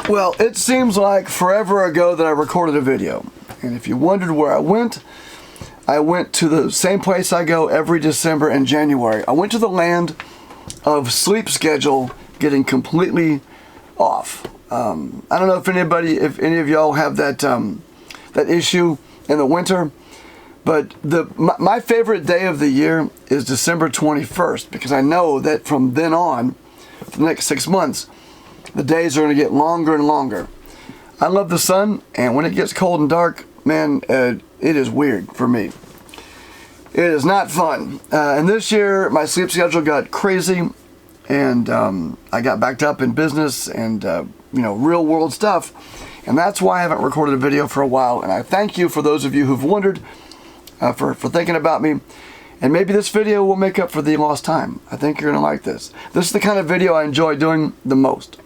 Well, it seems like forever ago that I recorded a video. And if you wondered where I went to the same place I go every December and January. I went to the land of sleep schedule getting completely off. I don't know if any of y'all have that issue in the winter, but my favorite day of the year is December 21st, because I know that from then on, for the next 6 months, the days are going to get longer and longer. I love the sun, and when it gets cold and dark, man, it is weird for me. It is not fun. And this year, my sleep schedule got crazy, and I got backed up in business and real world stuff. And that's why I haven't recorded a video for a while. And I thank you for those of you who've wondered, for thinking about me. And maybe this video will make up for the lost time. I think you're going to like this. This is the kind of video I enjoy doing the most.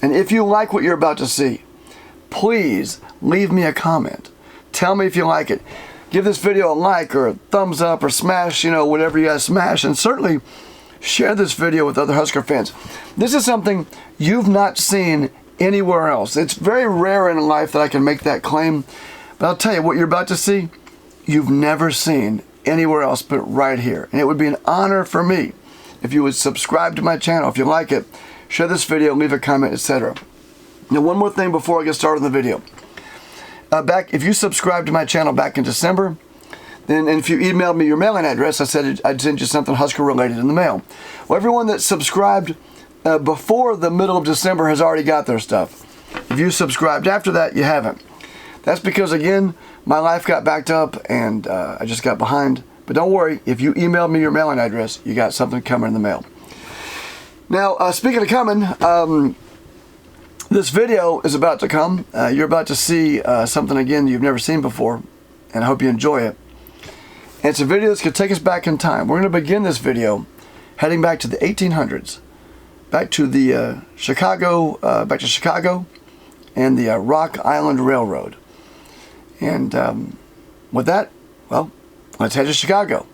And if you like what you're about to see, please leave me a comment. Tell me if you like it. Give this video a like or a thumbs up or smash, whatever you guys smash. And certainly share this video with other Husker fans. This is something you've not seen anywhere else. It's very rare in life that I can make that claim. But I'll tell you, what you're about to see, you've never seen anywhere else but right here. And it would be an honor for me if you would subscribe to my channel. If you like it, share this video, leave a comment, etc. Now, one more thing before I get started in the video. If you subscribed to my channel back in December, and if you emailed me your mailing address, I said I'd send you something Husker related in the mail. Well, everyone that subscribed before the middle of December has already got their stuff. If you subscribed after that, you haven't. That's because, again, my life got backed up and I just got behind. But don't worry, if you emailed me your mailing address, you got something coming in the mail. Now, speaking of coming, this video is about to come. You're about to see something, again, you've never seen before, and I hope you enjoy it. And it's a video that's going to take us back in time. We're going to begin this video heading back to the 1800s, back to the Chicago and the Rock Island Railroad. And with that, well, let's head to Chicago.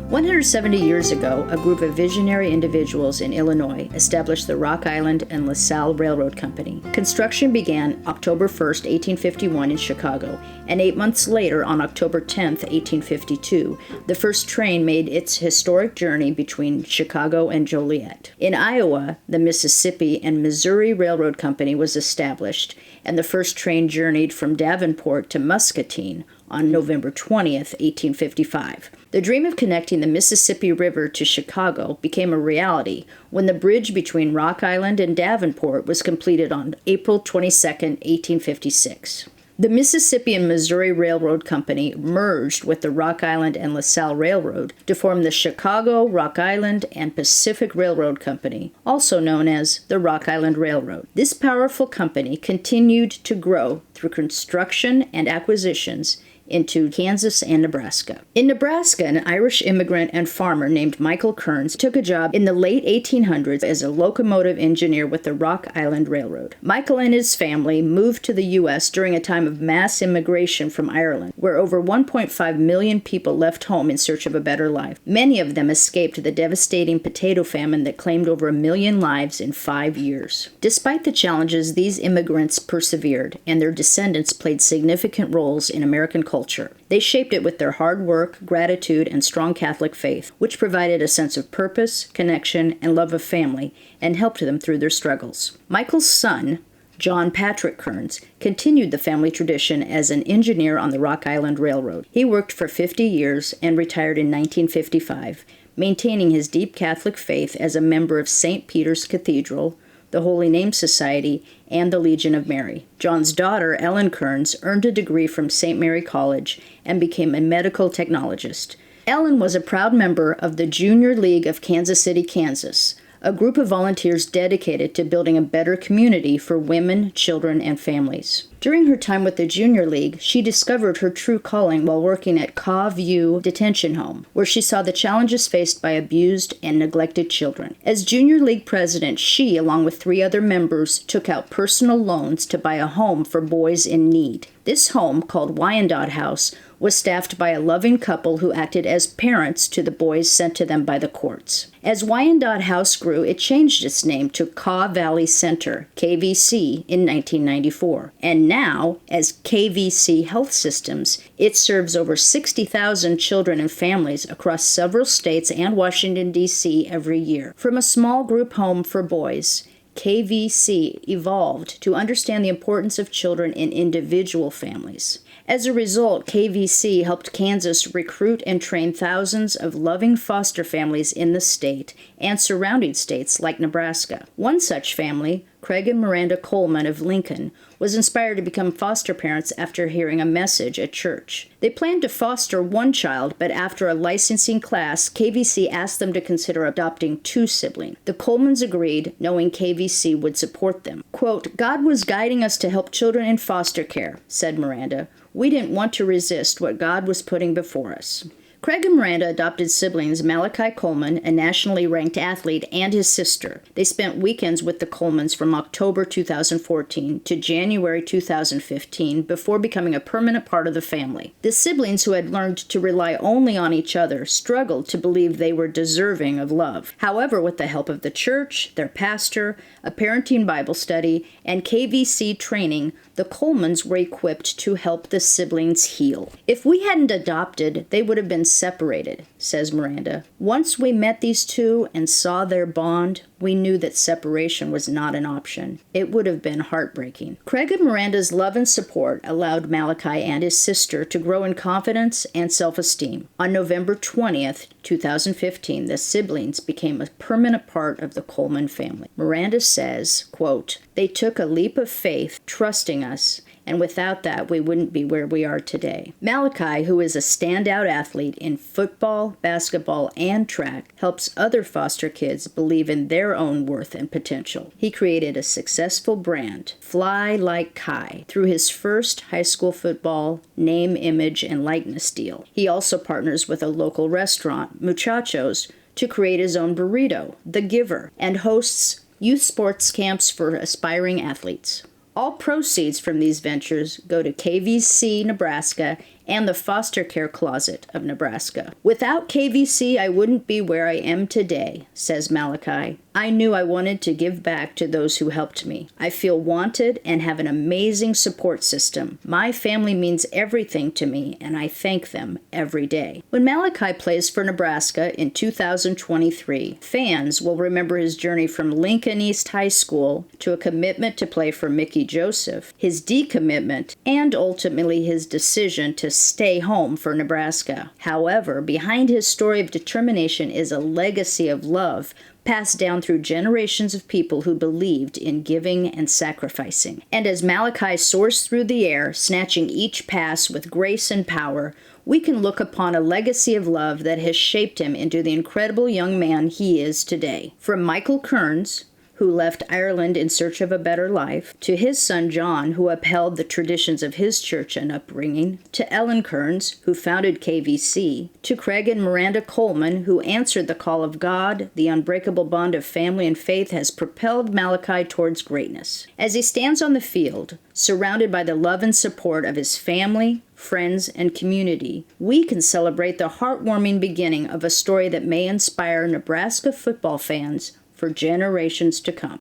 170 years ago, a group of visionary individuals in Illinois established the Rock Island and LaSalle Railroad Company. Construction began October 1, 1851 in Chicago, and 8 months later, on October 10, 1852, the first train made its historic journey between Chicago and Joliet. In Iowa, the Mississippi and Missouri Railroad Company was established, and the first train journeyed from Davenport to Muscatine on November 20th, 1855. The dream of connecting the Mississippi River to Chicago became a reality when the bridge between Rock Island and Davenport was completed on April 22nd, 1856. The Mississippi and Missouri Railroad Company merged with the Rock Island and LaSalle Railroad to form the Chicago, Rock Island, and Pacific Railroad Company, also known as the Rock Island Railroad. This powerful company continued to grow through construction and acquisitions into Kansas and Nebraska. In Nebraska, an Irish immigrant and farmer named Michael Kearns took a job in the late 1800s as a locomotive engineer with the Rock Island Railroad. Michael and his family moved to the U.S. during a time of mass immigration from Ireland, where over 1.5 million people left home in search of a better life. Many of them escaped the devastating potato famine that claimed over 1 million lives in 5 years. Despite the challenges, these immigrants persevered, and their descendants played significant roles in American culture. They shaped it with their hard work, gratitude, and strong Catholic faith, which provided a sense of purpose, connection, and love of family, and helped them through their struggles. Michael's son, John Patrick Kearns, continued the family tradition as an engineer on the Rock Island Railroad. He worked for 50 years and retired in 1955, maintaining his deep Catholic faith as a member of St. Peter's Cathedral, the Holy Name Society, and the Legion of Mary. John's daughter, Ellen Kearns, earned a degree from St. Mary College and became a medical technologist. Ellen was a proud member of the Junior League of Kansas City, Kansas, a group of volunteers dedicated to building a better community for women, children, and families. During her time with the Junior League, she discovered her true calling while working at Caw View Detention Home, where she saw the challenges faced by abused and neglected children. As Junior League president, she, along with 3 other members, took out personal loans to buy a home for boys in need. This home, called Wyandotte House, was staffed by a loving couple who acted as parents to the boys sent to them by the courts. As Wyandotte House grew, it changed its name to Kaw Valley Center, KVC, in 1994. And now, as KVC Health Systems, it serves over 60,000 children and families across several states and Washington, D.C. every year. From a small group home for boys, KVC evolved to understand the importance of children in individual families. As a result, KVC helped Kansas recruit and train thousands of loving foster families in the state and surrounding states like Nebraska. One such family, Craig and Miranda Coleman of Lincoln, was inspired to become foster parents after hearing a message at church. They planned to foster one child, but after a licensing class, KVC asked them to consider adopting two siblings. The Colemans agreed, knowing KVC would support them. Quote, "God was guiding us to help children in foster care," said Miranda. "We didn't want to resist what God was putting before us." Craig and Miranda adopted siblings Malachi Coleman, a nationally ranked athlete, and his sister. They spent weekends with the Colemans from October 2014 to January 2015 before becoming a permanent part of the family. The siblings, who had learned to rely only on each other, struggled to believe they were deserving of love. However, with the help of the church, their pastor, a parenting Bible study, and KVC training, the Colemans were equipped to help the siblings heal. "If we hadn't adopted, they would have been separated," says Miranda. "Once we met these two and saw their bond, we knew that separation was not an option. It would have been heartbreaking." Craig and Miranda's love and support allowed Malachi and his sister to grow in confidence and self-esteem. On November 20th, 2015, the siblings became a permanent part of the Coleman family. Miranda says, quote, "They took a leap of faith, trusting us, and without that, we wouldn't be where we are today." Malachi, who is a standout athlete in football, basketball, and track, helps other foster kids believe in their own worth and potential. He created a successful brand, Fly Like Kai, through his first high school football name, image, and likeness deal. He also partners with a local restaurant, Muchachos, to create his own burrito, The Giver, and hosts youth sports camps for aspiring athletes. All proceeds from these ventures go to KVC Nebraska and the Foster Care Closet of Nebraska. "Without KVC, I wouldn't be where I am today," says Malachi. "I knew I wanted to give back to those who helped me. I feel wanted and have an amazing support system. My family means everything to me, and I thank them every day." When Malachi plays for Nebraska in 2023, fans will remember his journey from Lincoln East High School to a commitment to play for Mickey Joseph, his decommitment, and ultimately his decision to stay home for Nebraska. However, behind his story of determination is a legacy of love passed down through generations of people who believed in giving and sacrificing. And as Malachi soars through the air, snatching each pass with grace and power, we can look upon a legacy of love that has shaped him into the incredible young man he is today. From Michael Kearns, who left Ireland in search of a better life, to his son John, who upheld the traditions of his church and upbringing, to Ellen Kearns, who founded KVC, to Craig and Miranda Coleman, who answered the call of God. The unbreakable bond of family and faith has propelled Malachi towards greatness. As he stands on the field, surrounded by the love and support of his family, friends, and community, we can celebrate the heartwarming beginning of a story that may inspire Nebraska football fans for generations to come.